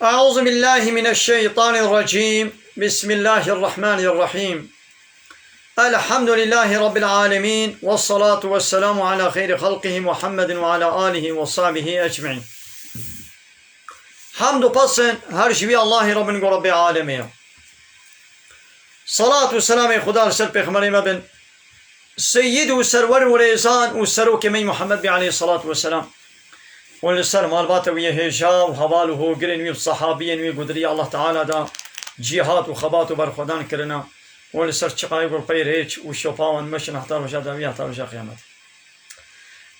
أعوذ بالله من الشيطان الرجيم. بسم الله الرحمن الرحيم. الحمد لله رب العالمين، والصلاة والسلام على خير خلقه محمد وعلى آله وصحبه أجمعين. حمد پسن هر شوی الله رب رب العالمين. صلاة والسلام خدا سر پیغمبر مبن سيد وسرور وريزان وسرو كمي محمد عليه الصلاة والسلام. والسر مالبات ويه هجاب حواله قرن وي صحابين وي قدري الله تعالى دا جهاد وخبات وبرخدان كرنا. والسر چقاي قول بيريج وشوفاون مشن احتار وشا داوية احتار وشا قيامت.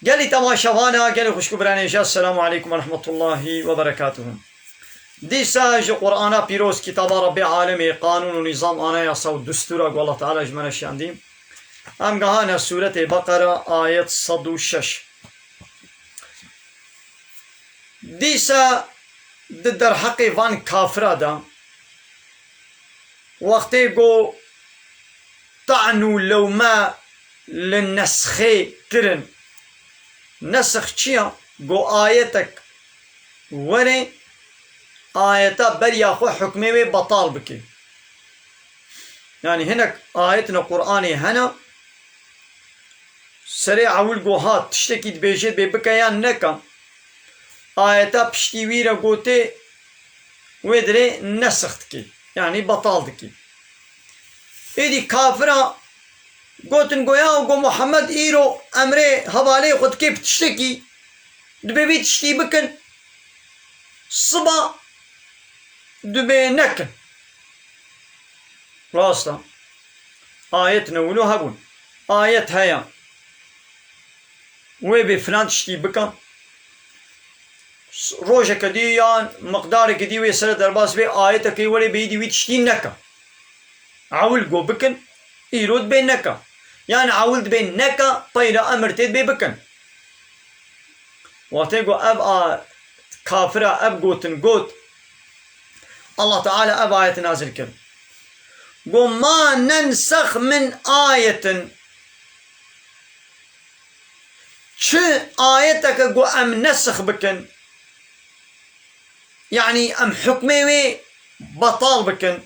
قالي تماشاوانا قالي خوشكو برانيجا. السلام عليكم ورحمة الله وبركاته. ديسا جو قرآن بيروز كتاب رب العالمين قانون ونظام انا يصو دستورا قول الله تعالى جمنا شانديم. ام قهانا سورة بقرة آية 106. دیسا در حق وان کافرا دا وقتی گو طعنو لو ما لنسخه کرن. نسخ چیا؟ گو آیتک وره آیتا بریا خو حکمه و بطال بکی. يعني هناك آيتنا قرآني هنا سريع عول گو هات تشتكي بيجيت ببكيان نكا آيتا پشتی ویرا گوته ویدره نسخت کی، یعنی بطالد کی. ایدی کافرا گوتن گویا و گو محمد ایرو امره حواله خود که پتشتکی دبی تشتی بکن صبا دبی نکن. راستا آیت نولو هبون آیت هیا وی بی فلان تشتی بکن روجه كديان مقدار كدي ويسر درباس بي آية كي ولي بيدي ويتشتين نكا عول جو بكن يرود بين نكا، يعني عولد بين نكا طيرا أمرتيد بي بكن واتيقو أب كافرة أب قوتن قوت الله تعالى أب آية نازل كن قو ما ننسخ من آية شو آيتك قو أم نسخ بكن، يعني أم حكمي بطال بكن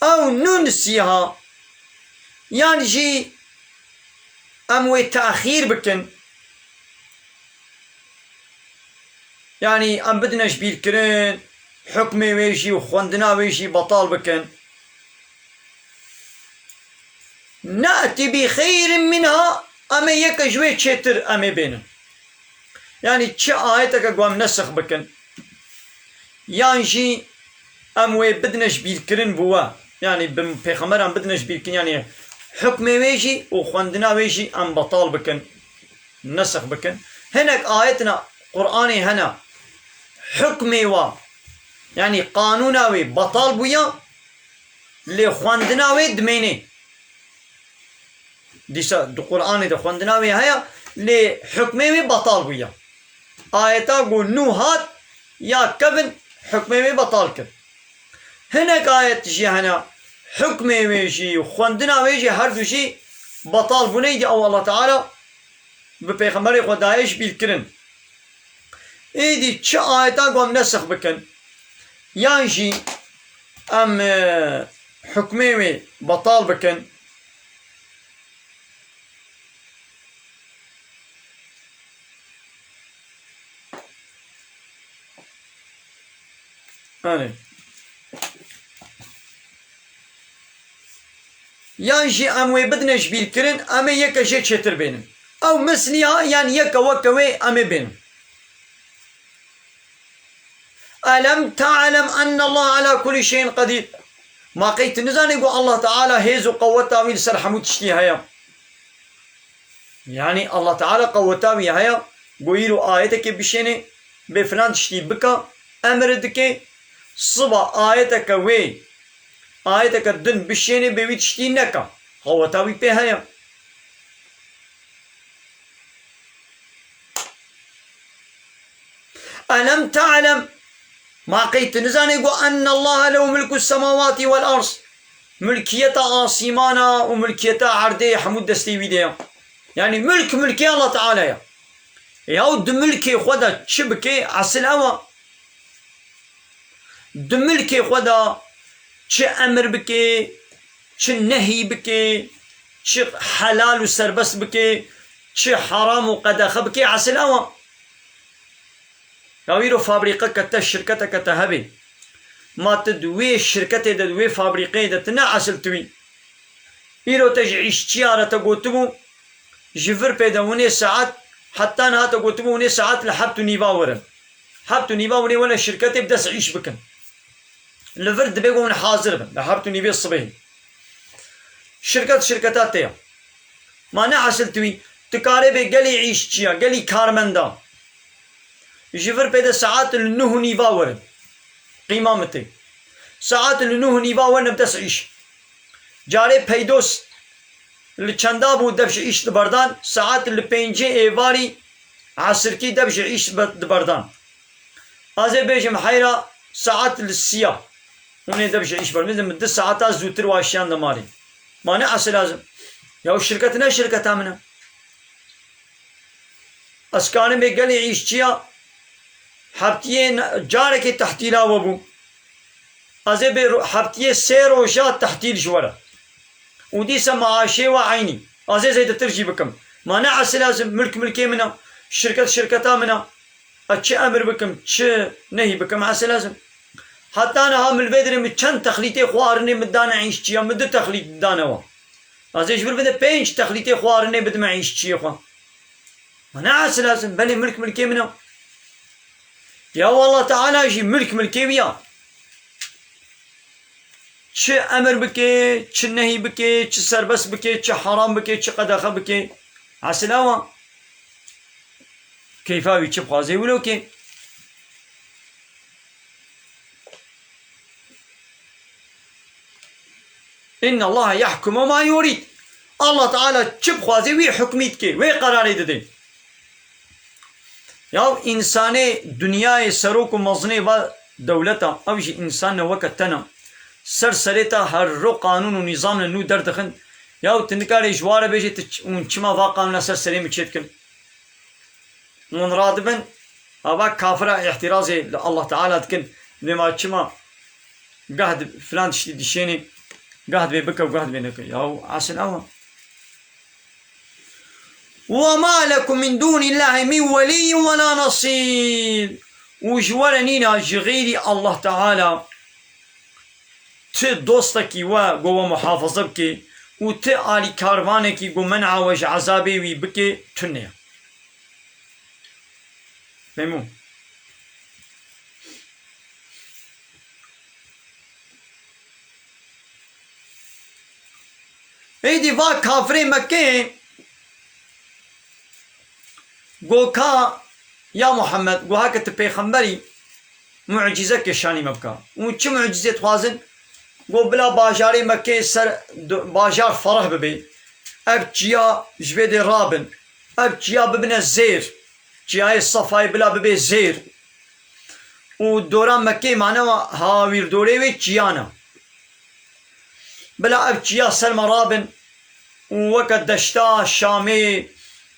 أو ننسيها، يعني جي أم تأخير بكن، يعني أم بدناش بيركرن حكمي ويجي وخوندنا ويجي بطال بكن. نأتي بخير منها أما يكجوي تشتر أمي بينن، يعني تش آيتك قوام نسخ بكن يعني جي أموي بدنش بيركرن بوا، يعني بيخمر أم بدنش بيركن، يعني حكمي ويجي وخوندنا ويجي أم بطال بكن نسخ بكن. هناك آيتنا قرآني هنا حكمي وا يعني قانوناوي بطال بويا لخوندناوي دميني. ديسا دو قرآني دو خوندناوي هيا لحكمي بطال بويا. آيتا قول نوهات يا كبن حكمي بطال كن. هناك آية تجي هنا حكمي ويجي وخوندنا ويجي هر دو شي بطال بنيدي أو الله تعالى ببيغمبري خدايش بيلكرن. ايدي تش آيتا قوم نسخ بكن يانجي أم حكمي بطال بكن. يانجي أموي بدنش بيلكرن أما يكا جي تشتر بينن أو مسنيها يعني يكا وكوي أمي بينن. ألم تعلم أن الله على كل شيء قدير. ما قيت نزاني يقول الله تعالى هيزو قوتا ويل سرحمو تشتي هيا، يعني الله تعالى قوتا وي هيا قويلو آيتك بشيني بفلان تشتي بكا أمردك صبا آيتك وي آيتك الدن بشيني بوي تشتي نكا قوتاوي بهايا. ألم تعلم ما قيت نزاني يقول أن الله له ملك السماوات والأرض، ملكية آسيمانا وملكية عردي حمود دستي ويديا، يعني ملكي الله تعالى يا يود ملكي خدا شبكي عسل أوا دملكي خدا چه امر بكي چه نهي بكي چه حلال وسربس بكي چه حرام وقدخ بكي عسلاوه ياويرو فابريقه كتا شركته كتا هبي ما تدوي شركته دوي فابريقه دتنا عسلتوي يرو تجعيش تياره تقوتبو جفر بيدوني ساعات حتى انا تقوتبوني ساعات لحبتو نيباورن حبتو نيباوري ولا شركتي بدس عيش بكن لفرد بيقوم حاضر بن لحبتو نيبي الصبي شركات تيا ما نعسلتوي تكاري بي قلي عيش تيا قلي كارمندا جفر بيدا ساعات النوه نيباورن قيمامتي ساعات النوه نيباورن بدس عيش جاري بيدوس اللي چندا دبش عيش دبردان ساعات اللي بينجي ايواري عصركي دبش عيش دبردان ازي بيجم حيرا ساعات السيا وني دبش عيش برمز من 10 ساعات زوتر واشيان دماري ما نعسل لازم يا شركتنا شركة امنه اسكان بيقلي عيش تيا حبتين جارك تحتيلا وبو ازي حبتيه سير وشات تحتيل جوره ودي معاشي وعيني ازي زي ترجي بكم ما نعس لازم ملكي منا شركة منا اتش امر بكم تش نهي بكم عسى لازم حتى انا هام البدري متشن تخليتي خوارني مدانا عيش تيا مد تخليت دانوا ازي جبر بده بينش تخليتي خوارني بد ما عيش تيا خو ما نعس لازم بني ملكي منا يا والله تعالى يجي ملكي ويا چه امر بكي چه نهي بكي چه سربس بكي چه حرام بكي چه قدخه بكي عسلاوه كيفاوي چه بخازي ولو كي إن الله يحكم ما يريد الله تعالى چه بخازي وي حكميت كي وي قراري ددي يا إنساني دنياي سروك ومظني و دولتا أوجي إنسان وقتنا سرسريتا هر رو قانون و نظام نو دردخن ياو تنكاري جواره بيجي چما واقعنا سرسري مچيت كن من رادبن أبا كافرة احترازي الله تعالى تكن لما چما قهد فلان تشتي دشيني قهد بيبكا وقهد بينك ياو عسل أوه وما لكم من دون الله من ولي ولا نصير وجوارنينا جغيري الله تعالى ت دوستكي و جو محافظه بكي و ت آلي كاروانكي جو منع وج عذابي وي بكي تنيا فهمو ايدي با كافري مكي جو كا يا محمد جو هاك تبيخمبري معجزة كشاني مبكا و چه معجزة خوازن گو بلا باجاری مکه سر باجار فرح ببی اب جیا جبید رابن اب جیا ببنه زیر جیای صفای بلا ببی زیر و دوران مکه معنی هاویر دوره وی جیانا بلا اب جیا سلم رابن و وقت دشتا شامی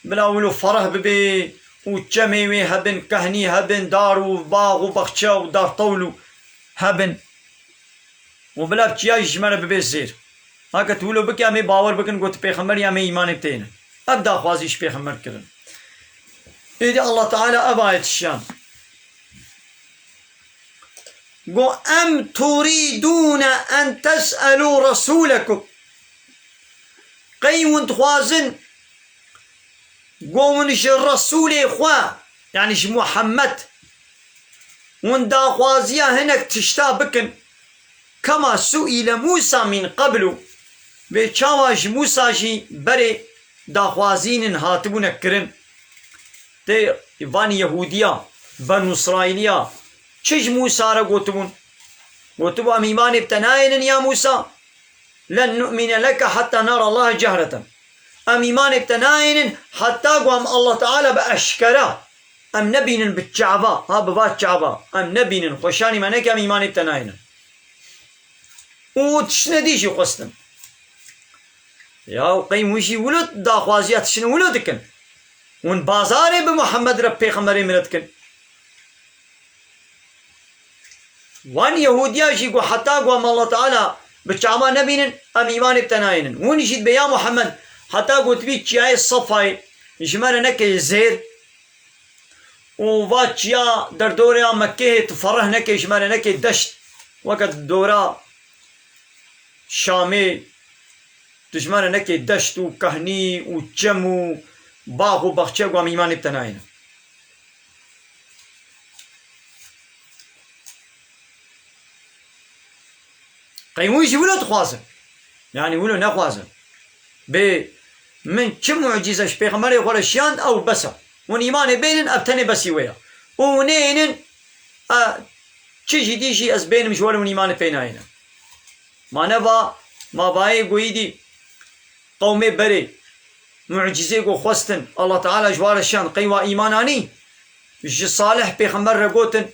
بلا ولو فرح ببی و جمعی وی هبن کهنی هبن دار و باغ و بخچه و دار طولو هبن وبلا بچيا جمره ببي زير هاك تقولوا بك امي باور بكن قلت بيغمبر يا امي ايمان بتينا ابدا خوازيش بيغمبر كرن ايدي الله تعالى ابايت الشام قو ام تريدون ان تسالوا رسولكم قيون خوازن قو منش الرسول اخوا يعني محمد وان دا خوازيا هناك تشتا بكن كما سئل موسى من قبل بچاواج موسى جي بري داخوازين هاتبون كرن تي وان يهوديا بنو اسرائيليا چج موسى را قوتبون قوتبو ام ايمان ابتناين يا موسى لن نؤمن لك حتى نرى الله جهرة ام ايمان ابتناين حتى قوام الله تعالى باشكرا ام نبين بالجعبا ها ببات جعبا ام نبين خوشاني منك ام ايمان ابتناين وتشنديش قصدم يا قيم وشي ولد داخوازيات شنو ولدكن ون بازاري بمحمد رب پیغمبري ملتكن وان يهوديا جيقو حتى قوام الله تعالى بچاما نبينن ام ايمان ابتناينن ونشيد بيا محمد حتى قلت بي چياي الصفاي جمانا نكي زير وفا چيا در دوريا مكه تفرح نكي جمانا نكي دشت وقت دورا شامي تجمانا نكي دشت وكهني وجمو باغ وبخچه قوام ايمان ابتناينن قيموشي ولا تخوازن يعني ولا نخوازن ب من كم معجزة شبيغمري غرشيان أو بسا ون بينن أبتني بسي ويا ونينن تشي ديشي أزبين مشوار ون إيمان بيناينا ما نبا ما باي قويدي قومي بري معجزة قو خوستن الله تعالى جوار الشان قيوا إيماناني جي صالح بيغمر رقوتن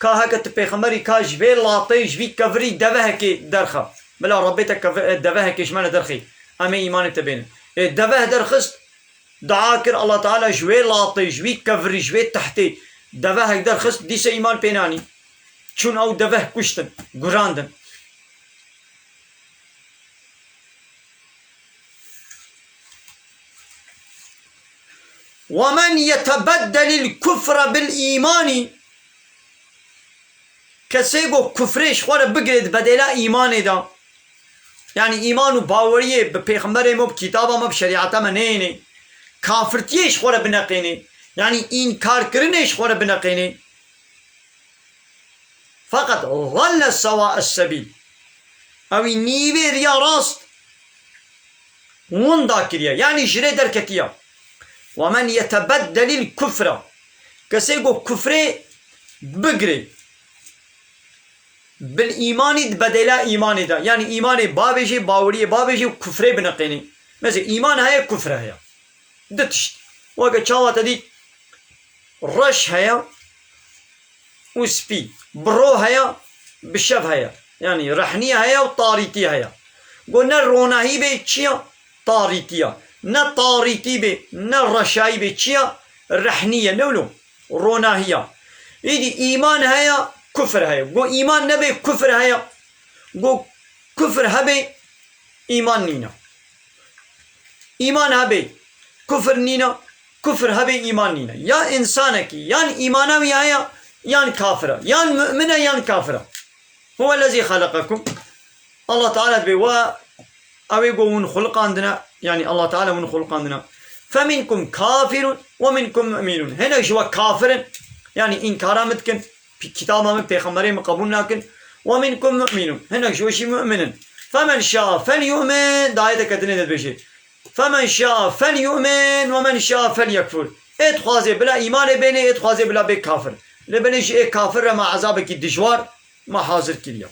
كاهكت بيغمري كاج بي لاطي جبي كفري دفهكي درخه بلا ربيتك دفهكي شمال درخي أمي إيمان تبين دفه درخست دعاكر الله تعالى جوي لاطي جوي كفري جوي تحتي دفهك درخست ديس إيمان بيناني چون أو دفه كشتن قراندن ومن يتبدل الكفر بالإيمان كسيقو كفريش خوار بقرد بدلا إيمان دا يعني إيمان باوريه بپیغمبر مو بكتابه مو بشريعته منيني كافرتيش خوار بنقيني يعني إنكار كرنيش خوار بنقيني فقط ظل سواء السبيل أو نيوي ريا راست وندا كريا يعني جري دركتيا ومن يتبدل الكفر كسيقو كفري بقري بالإيمان بدلا إيمان دا يعني إيمان بابجي باوري بابجي وكفري بنقيني مثل إيمان هيا كفر هيا دتشت وقت شاوة دي رش هيا وسبي برو هيا بشف هيا يعني رحنية هيا وطاريتي هيا قلنا روناهي بي تشيا طاريتيا نا طاريتي بي نا رشاي بي تشيا رحنية نولو روناهية إيدي إيمان هيا كفر هيا قو إيمان نبي كفر هيا قو كفر هبي إيمان نينا إيمان هبي كفر نينا كفر هبي إيمان نينا يا إنسانك يعني إيمانا ويايا يعني كافرة يعني مؤمنة يعني كافرة هو الذي خلقكم الله تعالى بي أو يقول خلق عندنا يعني الله تعالى من خلق عندنا فمنكم كافر ومنكم مؤمن هنا جوا كافر يعني إنكارا متكن كتابا من بيغمبرين قبول لكن ومنكم مؤمن هنا جوشي مؤمن فمن شاء فليؤمن دايته كتنه بشي فمن شاء فليؤمن ومن شاء فليكفر اتخاذ بلا إيمان بينه اتخاذ بلا بك كافر لبنش ايه كافر مع عذابك الدجوار ما حاضر كليا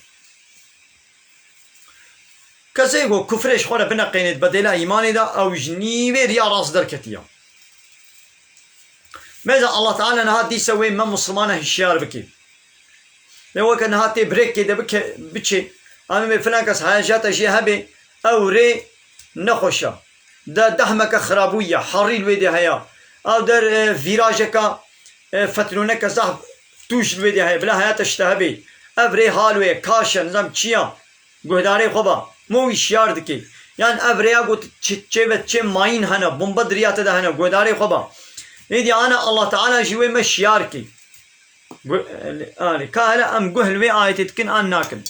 كسي يقول كفرش خورا بنا قينت بدلا إيمان دا أو جنيبه ريا راس دركتيا ماذا الله تعالى نهات دي سوي من مسلمانه هشيار بكي لو كان هاتي بريك كده بكي أمي فلان كس حاجات أشي هبي أو ري نخوشا دا دهمك خرابوية حريل ويدي هيا أو در فيراجك فتلونك زهب توش ويدي هيا بلا هيا تشتهبي أفري حالوي كاشا نظام چيا قهداري خوبا مو إشيار دكي يعني أفريا قلت چه ماين هنا بمبد ريات ده هنا قهداري خوبا إيدي أنا الله تعالى جوي مشياركي كهلا أم قهل وي آية تتكن أن ناكل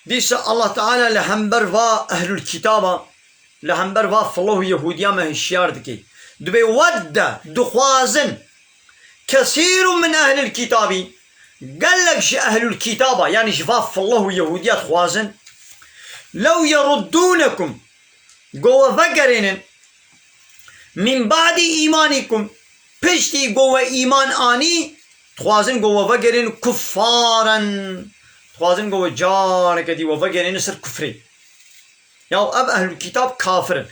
ديس الله تعالى لهمبر و أهل الكتابة لهمبر و فلوه يهوديا ما هشيار دكي دبي ود دخوازن كثير من أهل الكتاب قال لك أهل الكتابة يعني شفاف الله يهوديات خوازن لو يردونكم قوة فقرين من بعد إيمانكم بشتي قوة إيمان آني خوازن قوة فقرين كفارا خوازن قوة جارك دي وفقرين سر كفري يا أب أهل الكتاب كافر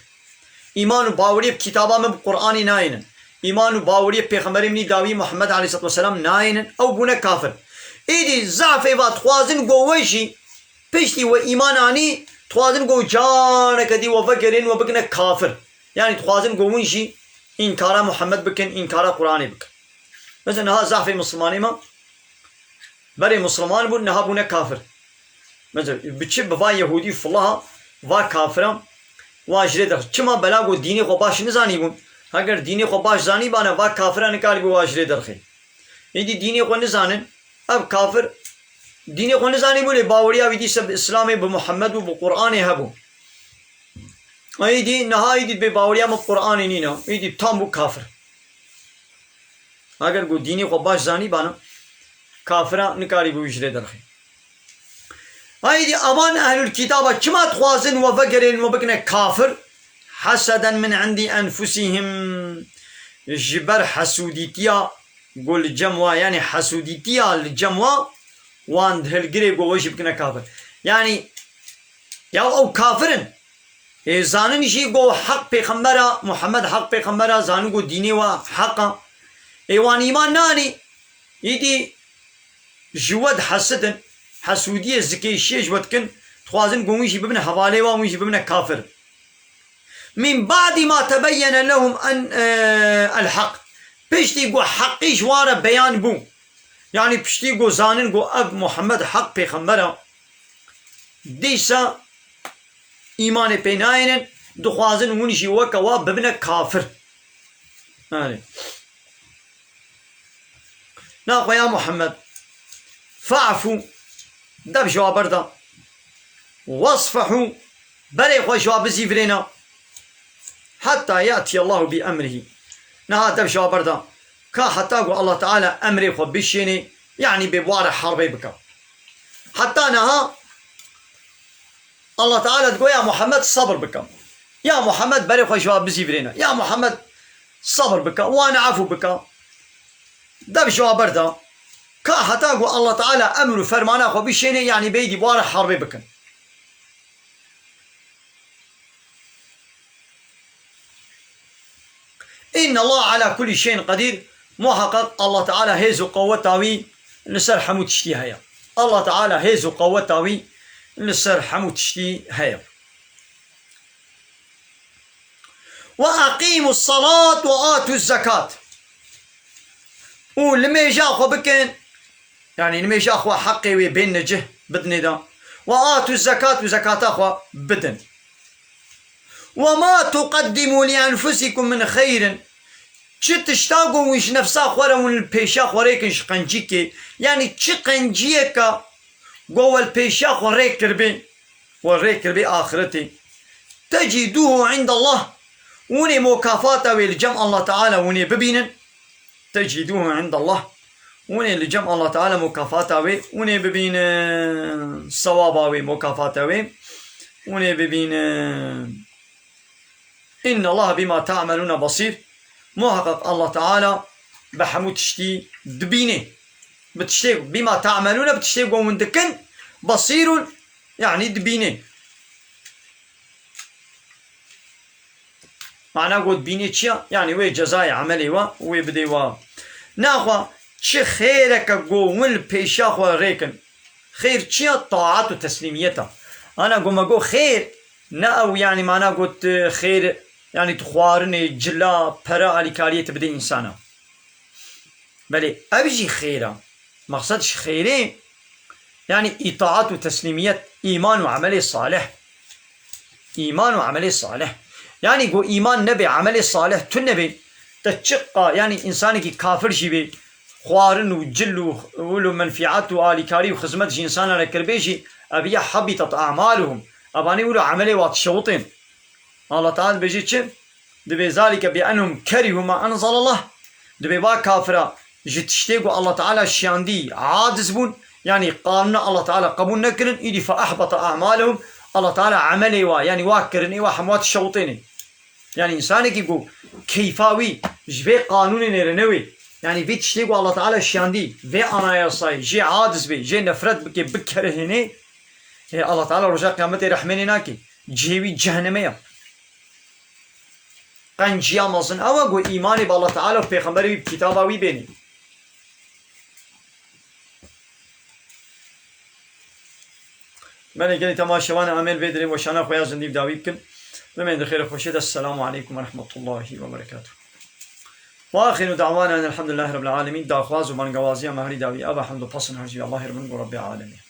إيمان باوري بكتابا من القرآن ناين إيمان باوري پیغمبر مني داوي محمد عليه الصلاة والسلام ناين أو بونا كافر إيدي ضعف وات خوازن قوشي بيشتي وإيماناني توازن قو جانك دي وفكرين وبقنا كافر يعني توازن قوونشي إنكار محمد بكن إنكار قرآن بكن مثلا نها ضعف مسلماني ما بري مسلمان بون نها بونا كافر مثلا بتشب بفا يهودي فالله وا كافرم واجري در چما بلاغو ديني خو باش نزاني بون اگر ديني خو باش زاني بانا وا كافران نکال گو واجري درخي يدي ديني خو نزانن اب كافر ديني خو نزاني بولي باوريا ويدي سب اسلامي بمحمد وبقرآن هبو ايدي نهاية دي باوريا بقرآن نينا ايدي تام بو كافر اگر گو ديني خو باش زاني بانا كافران نکالي گو واجري درخي هايدي أمان أهل الكتاب كما تخوازن وفقرين وبقنا كافر حسدا من عندي أنفسهم جبر حسوديتيا قول جموا يعني حسوديتيا الجموا وان هالقري قوش بقنا كافر يعني يا أو كافرن زانن شي قو حق بيخمبرا محمد حق بيخمبرا زانو قو ديني وحقا ايوان إيمان ناني يدي جود حسدن حسودية زكي شيء جوتكن خوازن قوميشي ببنا حوالي وميشي ببنا كافر من بعد ما تبين لهم أن الحق بيشتي قو حقي جوارا بيان بو يعني بيشتي قو زانن قو أب محمد حق بيخمبرا ديسا إيمان بيناين دو خوازن ونشي وكوا ببنا كافر ناقو يا محمد فاعفوا دب جواب بردا واصفحوا بلي خو جواب زيفرينا حتى يأتي الله بأمره نها دب جواب بردا كا حتى الله تعالى أمره خو بشيني يعني ببوار حربي بك حتى نها الله تعالى تقول يا محمد صبر بك يا محمد بلي خو جواب زيفرينا يا محمد صبر بك وانا عفو بك دب جواب بردا كا حتى الله تعالى أمر فرمانا خو بشيني يعني بيدي بوار حربي بكن إن الله على كل شيء قدير محقق الله تعالى هيزو قوة تاوي نسر حمو تشتي هيا الله تعالى هيزو قوة تاوي نسر حمو تشتي هيا وأقيموا الصلاة وآتوا الزكاة ولما يجا خو بكن يعني لما يجا أخوة حقي وبين نجه بدني دا وآتوا الزكاة وزكاة أخوة بدن وما تقدموا لأنفسكم من خير چه تشتاقوا وش نفسا خورا ون البيشا خوريكنش قنجيكي يعني چه قنجيكا قوة البيشا خوريك ربي وريك ربي آخرتي تجدوه عند الله وني مكافاته والجمع الله تعالى وني ببينن تجدوه عند الله وني لجمع الله تعالى مكافاته وني ببين صوابه مكافاته وني ببين إن الله بما تعملون بصير محقق الله تعالى بحمو تشتي دبيني بتشتي بما تعملون بتشتي قوم دكن بصير يعني دبيني معناه قد بيني تشيا يعني وي جزاء عملي وي بدي ناخوا چه خيرك قوم بيشا خو ريكن خير تشيا طاعات وتسليميته انا قوم خير ناو يعني معناه قلت خير يعني تخوارني جلا برا على كارية بدي إنسانا بلي أبجي خيرا مقصدش خيرين يعني إطاعات وتسليمية إيمان وعمل صالح إيمان وعمل صالح يعني قو إيمان نبي عمل صالح تنبي تتشقى يعني إنسانك كافر جيبي خوارن وجل ولو منفعات وآلي كاري وخزمت إنسانا لكربيجي أبيا حبطت أعمالهم أباني ولو عملي واتشوطين الله تعالى بيجي دبي ذلك بأنهم كرهوا ما أنزل الله دبي با كافرة جتشتيقوا الله تعالى شاندي عاجز بون يعني قانون الله تعالى قبول نكرن إيدي فأحبط أعمالهم الله تعالى عملي يعني واكرني وحموات الشوطيني يعني إنسانك يقول كيفاوي جبي قانون نرنوي يعني في تشتيقوا الله تعالى شاندي في أنا يا صاي جي عاجز بي جي نفرت بكي بكرهني الله تعالى رجاء قيامتي رحمني ناكي جيوي جهنمية قنجيا مزن أو أقول إيماني بالله تعالى وبيغمبري بكتابه ويبيني من يقولي تماشوانا عمل بيدري وشانا خويا زنديب داوي بكن بمن خير خوشيد. السلام عليكم ورحمة الله وبركاته. وآخر دعوانا أن الحمد لله رب العالمين. داخواز ومن قوازيا مهري داوي أبا حمد بصن هرجي الله رب العالمين.